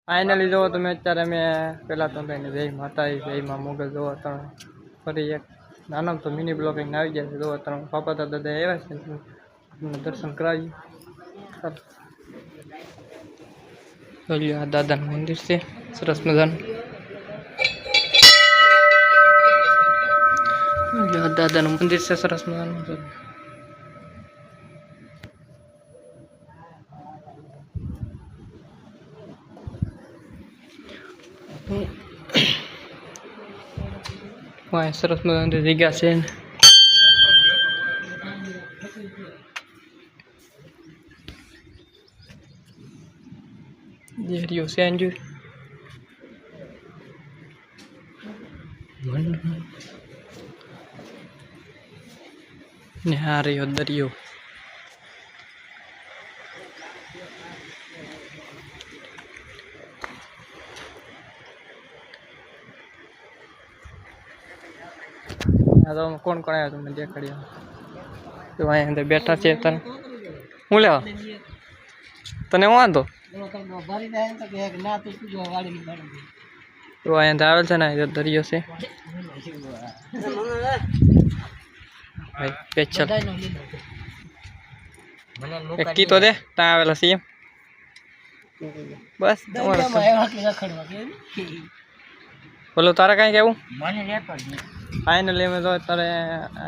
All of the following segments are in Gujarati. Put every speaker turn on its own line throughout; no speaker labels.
ફાઇનલી જોવો તમે અત્યારે અમે પહેલાં તો ભાઈને જય માતા જયમાં મોગલ જોવો ત્રણ ફરી એક નાના તો મિની બ્લોગિંગ આવી ગયા છે. જોવો ત્રણ પાપા દાદા આવ્યા છે, દર્શન કરાવી. આ દાદાનું મંદિર છે સરસ મજાનું. દાદાનું મંદિર છે સરસ મજાનું. સરસ મજાની જગ્યા છે. દરિયો છે અંજુ ને આ રહ્યો દરિયો. કોણ કોણ આવ્યા તમને દેખાડ્યા તો અહીંયા અંદર બેઠા છે. તને હું લેવા તને વાંધો તો અહીંયા આવેલ છે ને દરિયો છે સ્પેશિયલ. એક કી તો દે ત્યાં આવેલા છે એમ બસ. બોલો તારે કાંઈ કેવું? ફાઇનલી અમે તો અત્યારે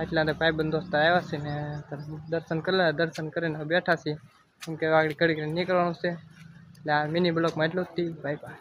એટલા ભાઈબંધ દોસ્ત આવ્યા છે ને દર્શન કરેલા. દર્શન કરીને બેઠા છીએ કેમ કે આગળ ઘડી નીકળવાનું છે. એટલે આ મિની બ્લોકમાં એટલું જ. Bye bye.